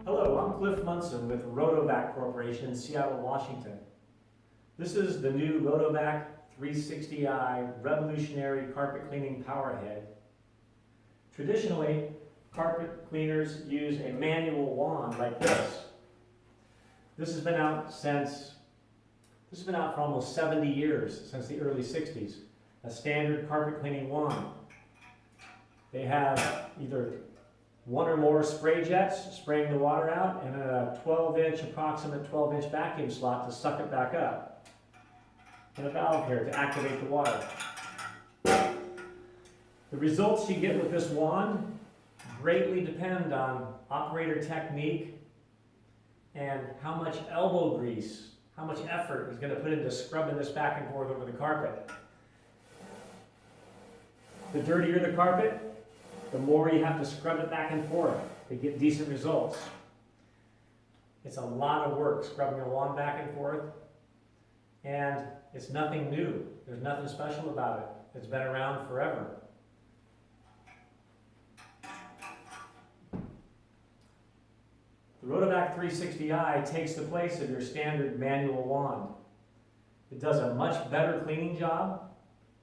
Hello, I'm Cliff Munson with Rotovac Corporation in Seattle, Washington. This is the new Rotovac 360i revolutionary carpet cleaning power head. Traditionally, carpet cleaners use a manual wand like this. This has been out for almost 70 years, since the early 60s. A standard carpet cleaning wand. They have either one or more spray jets spraying the water out, and a approximate 12-inch vacuum slot to suck it back up. And a valve here to activate the water. The results you get with this wand greatly depend on operator technique and how much elbow grease, how much effort is going to put into scrubbing this back and forth over the carpet. The dirtier the carpet, the more you have to scrub it back and forth to get decent results. It's a lot of work scrubbing a wand back and forth, and it's nothing new. There's nothing special about it. It's been around forever. The Rotovac 360i takes the place of your standard manual wand. It does a much better cleaning job,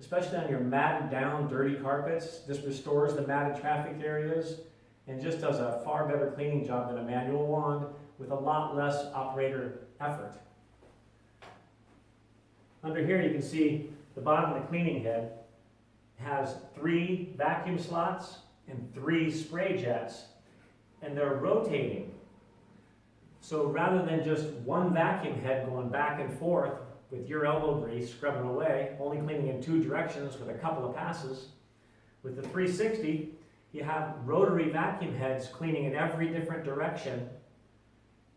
especially on your matted down, dirty carpets. This restores the matted traffic areas and just does a far better cleaning job than a manual wand with a lot less operator effort. Under here you can see the bottom of the cleaning head has 3 vacuum slots and 3 spray jets, and they're rotating. So rather than just one vacuum head going back and forth with your elbow grease scrubbing away, only cleaning in 2 directions with a couple of passes, with the 360, you have rotary vacuum heads cleaning in every different direction,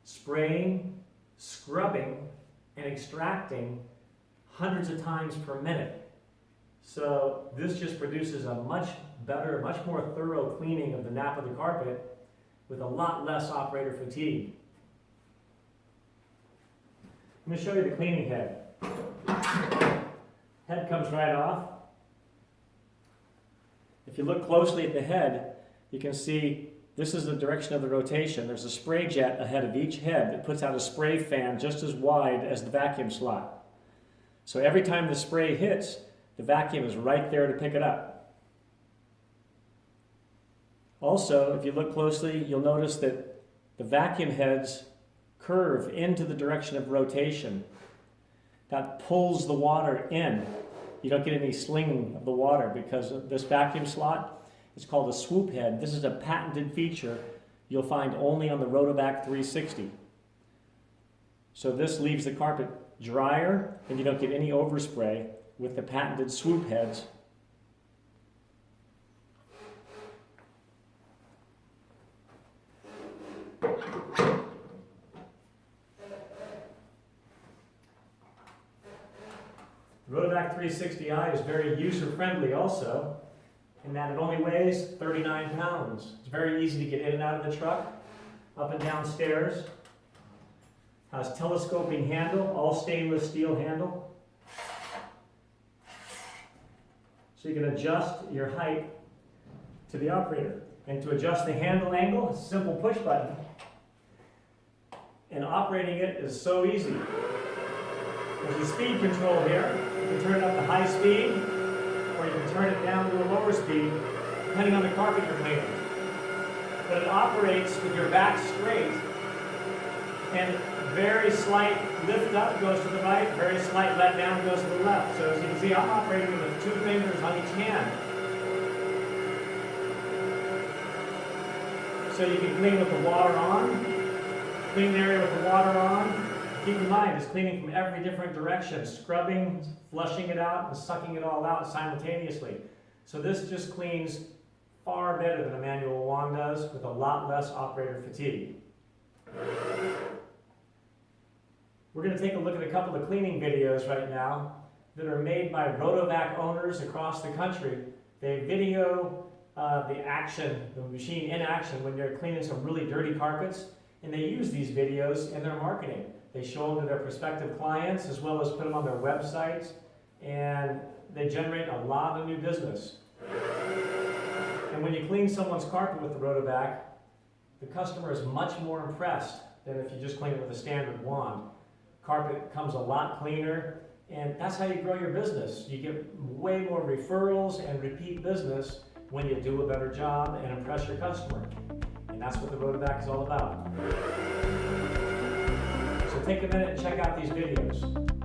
spraying, scrubbing, and extracting hundreds of times per minute. So this just produces a much better, much more thorough cleaning of the nap of the carpet with a lot less operator fatigue. I'm going to show you the cleaning head. Head comes right off. If you look closely at the head, you can see this is the direction of the rotation. There's a spray jet ahead of each head that puts out a spray fan just as wide as the vacuum slot. So every time the spray hits, the vacuum is right there to pick it up. Also, if you look closely, you'll notice that the vacuum heads curve into the direction of rotation. That pulls the water in. You don't get any slinging of the water because of this vacuum slot. It's called a swoop head. This is a patented feature you'll find only on the Rotovac 360. So this leaves the carpet drier and you don't get any overspray with the patented swoop heads. The Rotovac 360i is very user-friendly also, in that it only weighs 39 pounds. It's very easy to get in and out of the truck, up and down stairs. Has telescoping handle, all stainless steel handle. So you can adjust your height to the operator. And to adjust the handle angle, it's a simple push button. And operating it is so easy. There's a speed control here. You can turn it up to high speed, or you can turn it down to a lower speed, depending on the carpet you're cleaning. But it operates with your back straight, and very slight lift up goes to the right, very slight let down goes to the left. So as you can see, I'm operating with 2 fingers on each hand. So you can clean with the water on, clean the area with the water on. Keep in mind, it's cleaning from every different direction, scrubbing, flushing it out, and sucking it all out simultaneously. So this just cleans far better than a manual wand does, with a lot less operator fatigue. We're going to take a look at a couple of cleaning videos right now that are made by Rotovac owners across the country. They video the machine in action when they're cleaning some really dirty carpets, and they use these videos in their marketing. They show them to their prospective clients as well as put them on their websites, and they generate a lot of new business. And when you clean someone's carpet with the Rotovac, the customer is much more impressed than if you just clean it with a standard wand. Carpet comes a lot cleaner, and that's how you grow your business. You get way more referrals and repeat business when you do a better job and impress your customer. And that's what the Rotovac is all about. So take a minute and check out these videos.